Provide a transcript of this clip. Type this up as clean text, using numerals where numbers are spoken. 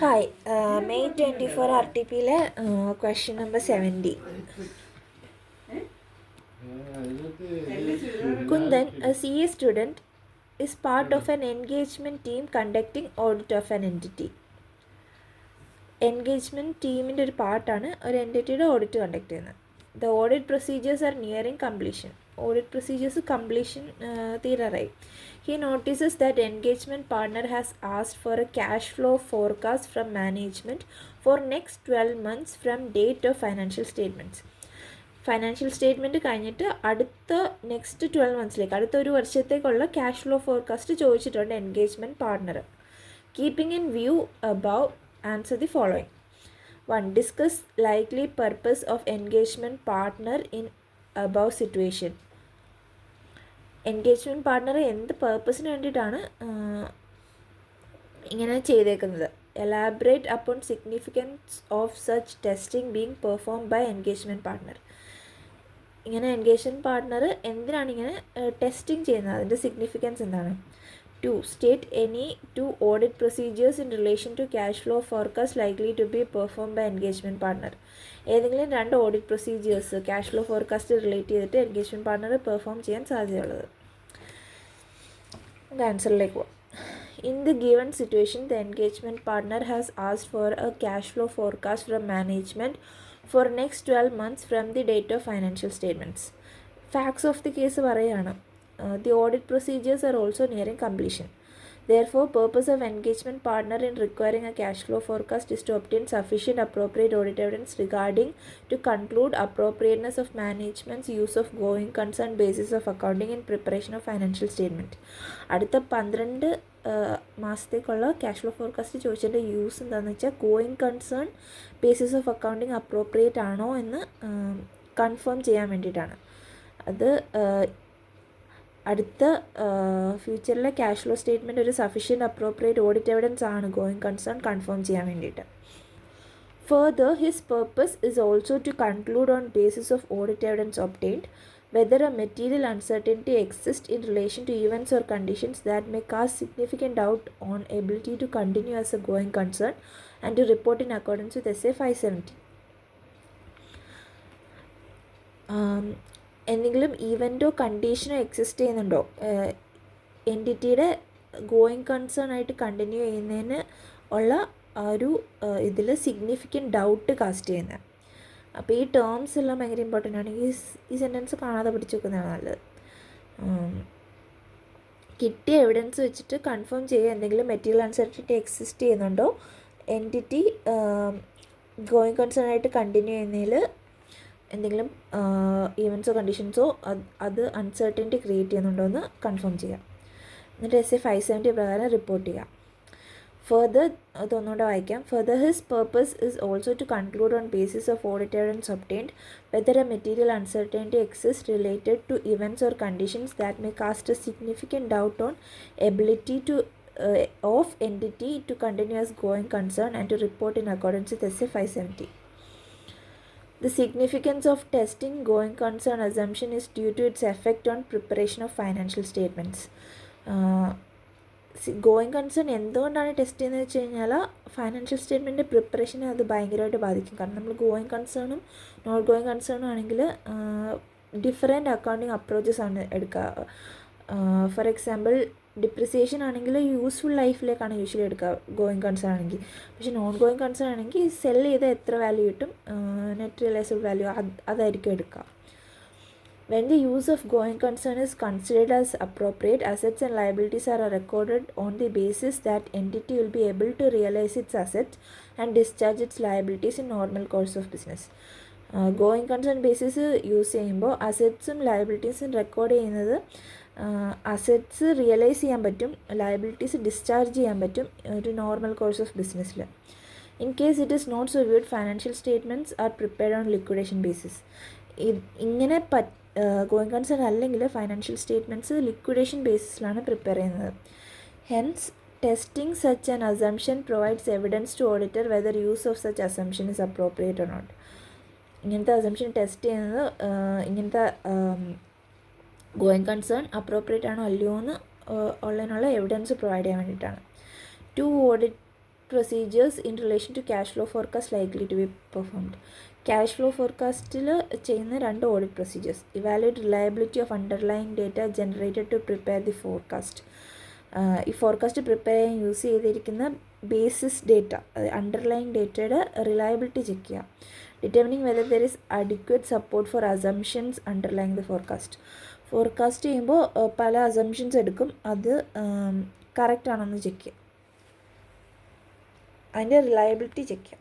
Hi, May 24 RTP question number 70. Kundan, a CA student, is part of an engagement team conducting audit of an entity. Engagement teaminte ഒരു പാർട്ടാണ് ഒരു എൻറ്റിറ്റിയുടെ audit conduct ചെയ്യുന്നത്. The audit procedures are nearing completion. Audit procedures completion തീരാറായി. He notices that engagement partner has asked for a cash flow forecast from management for next 12 months from date of financial statements. Financial statement കഴിഞ്ഞിട്ട് അടുത്ത next 12 മന്ത്സിലേക്ക് അടുത്ത ഒരു വർഷത്തേക്കുള്ള cash flow forecast ചോദിച്ചിട്ടുണ്ട് engagement partner. Keeping in view above, answer the following. 1. Discuss likely purpose of engagement partner in above situation. Engagement partner എന്ത് പേർപ്പസിന് വേണ്ടിയിട്ടാണ് ഇങ്ങനെ ചെയ്തേക്കുന്നത്. Elaborate upon significance of such testing being perform by engagement partner. ഇങ്ങനെ engagement partner എന്തിനാണ് ഇങ്ങനെ testing ചെയ്യുന്നത്, അതിൻ്റെ സിഗ്നിഫിക്കൻസ് എന്താണ്. 2. State any 2 audit procedures in relation to cash flow forecast likely to be performed by engagement partner. ഏതെങ്കിലും 2 audit procedures cash flow forecast relate ചെയ്തിട്ട് engagement partner perform ചെയ്യാൻ സാധ്യതയുള്ളത്. ആൻസറിലേക്ക് പോവാം. In the given situation, the engagement partner has asked for a cash flow forecast from management for next 12 months from the date of financial statements. Facts of the case പറയുകയാണ്. The audit procedures are also nearing completion. Therefore, purpose of engagement partner in requiring a cash flow forecast is to obtain sufficient appropriate audit evidence regarding to conclude appropriateness of management's use of going concern basis of accounting in preparation of financial statement. അടുത്ത 12 മാസത്തേക്കുള്ള cash flow forecast ചോദിച്ചതിൻ്റെ use എന്താണെന്ന് വെച്ചാൽ going concern basis of accounting appropriate ആണോ എന്ന് confirm ചെയ്യാൻ വേണ്ടിയിട്ടാണ്. അത് അടുത്ത ഫ്യൂച്ചറിലെ ക്യാഷ് ഫ്ലോ സ്റ്റേറ്റ്മെൻറ്റ് ഒരു സഫീഷ്യൻറ്റ് അപ്രോപ്രിയേറ്റ് ഓഡിറ്റ് എവിഡൻസ് ആണ് ഗോയിങ് കൺസേൺ കൺഫേം ചെയ്യാൻ വേണ്ടിയിട്ട്. Further, his purpose is also to conclude on basis of audit evidence obtained whether a material uncertainty exists in relation to events or conditions that may cause significant doubt on ability to continue as a going concern and to report in accordance with SA 570. എന്തെങ്കിലും ഈവൻറ്റോ കണ്ടീഷനോ exist ചെയ്യുന്നുണ്ടോ എൻറ്റിറ്റിയുടെ going concern ആയിട്ട് continue ചെയ്യുന്നതിന് ഉള്ള ഒരു ഇതിൽ significant doubt cast ചെയ്യുന്നത്. അപ്പോൾ ഈ ടേംസ് എല്ലാം ഭയങ്കര ഇമ്പോർട്ടൻ്റ് ആണ്. ഈ സെൻറ്റൻസ് കാണാതെ പഠിച്ചു വെക്കുന്നതാണ് നല്ലത്. കിട്ടിയ എവിഡൻസ് വെച്ചിട്ട് കൺഫേം ചെയ്യുക എന്തെങ്കിലും മെറ്റീരിയൽ അൺസർട്ടനിറ്റി എക്സിസ്റ്റ് ചെയ്യുന്നുണ്ടോ, എൻറ്റിറ്റി ഗോയിങ് കൺസേൺ ആയിട്ട് കണ്ടിന്യൂ ചെയ്യുന്നതിൽ എന്തെങ്കിലും ഈവൻസോ കണ്ടീഷൻസോ അത് അൺസർട്ടനിറ്റി ക്രിയേറ്റ് ചെയ്യുന്നുണ്ടോ എന്ന് കൺഫേം ചെയ്യാം. എന്നിട്ട് SA 570 പ്രകാരം റിപ്പോർട്ട് ചെയ്യാം. ഫർദർ, അതൊന്നുകൂടെ വായിക്കാം. Further, his purpose is also to conclude on basis of audit evidence obtained whether a material uncertainty exist related to events or conditions that may cast a significant doubt on ability to of entity to continues going concern and to report in accordance with SA 570. The significance of testing going concern assumption is due to its effect on preparation of financial statements. Going concern എന്തുകൊണ്ടാണ് test ചെയ്യുന്നത് വെച്ച് കഴിഞ്ഞാൽ financial statement പ്രിപ്പറേഷനെ അത് ഭയങ്കരമായിട്ട് ബാധിക്കും. കാരണം നമ്മൾ going കൺസേണും not going കൺസേണും ആണെങ്കിൽ ഡിഫറെൻറ്റ് അക്കൗണ്ടിങ് അപ്രോച്ചസ് ആണ് എടുക്കുക. ഫോർ എക്സാമ്പിൾ, ഡിപ്രിസിയേഷൻ ആണെങ്കിൽ യൂസ്ഫുൾ ലൈഫിലേക്കാണ് യൂഷ്വലി എടുക്കുക ഗോയിങ് കൺസേൺ ആണെങ്കിൽ. പക്ഷേ നോൺ ഗോയിങ് കൺസേൺ ആണെങ്കിൽ സെൽ ചെയ്ത് എത്ര വാല്യൂ കിട്ടും, നെറ്റ് റിയലൈസബിൾ വാല്യൂ അതായിരിക്കും എടുക്കുക. When the use of going concern is considered as appropriate, assets and liabilities are recorded on the basis that entity will be able to realize its assets and discharge its liabilities in normal course of business. Going concern basis use ചെയ്യുമ്പോൾ അസറ്റ്സും ലയബിലിറ്റീസും record ചെയ്യുന്നത് assets realise ചെയ്യാൻ പറ്റും, liabilities discharge ചെയ്യാൻ പറ്റും ഒരു normal course of ബിസിനസ്സിൽ. In case it is not so viewed, financial statements are prepared on liquidation basis. ഇങ്ങനെ ഗോയിങ് കൺസേൺ അല്ലെങ്കിൽ ഫൈനാൻഷ്യൽ സ്റ്റേറ്റ്മെൻറ്റ്സ് ലിക്വിഡേഷൻ ബേസിസിലാണ് പ്രിപ്പയർ ചെയ്യുന്നത്. Hence, testing such an assumption provides evidence to auditor whether use of such assumption is appropriate or not. ഇങ്ങനത്തെ assumption test ചെയ്യുന്നത് ഇങ്ങനത്തെ going concern appropriate ആണോ അല്ലയോ എന്ന് ഉള്ളതിനുള്ള എവിഡൻസ് പ്രൊവൈഡ് ചെയ്യാൻ വേണ്ടിയിട്ടാണ്. 2 audit procedures in relation to cash flow forecast likely to be performed. Cash flow ഫോർകാസ്റ്റിൽ ചെയ്യുന്ന 2 audit procedures. Evaluate reliability of underlying data generated to prepare the forecast. ഈ forecast prepare ചെയ്യാൻ use ചെയ്തിരിക്കുന്ന basis data, underlying ഡേറ്റയുടെ reliability check ചെയ്യുക. Determining whether there is adequate support for assumptions underlying the forecast. Forecast ചെയ്യുമ്പോൾ പല assumptions എടുക്കും, അത് correct ആണെന്ന് ചെക്ക് ചെയ്യുക, അതിൻ്റെ റിലയബിലിറ്റി ചെക്ക് ചെയ്യുക.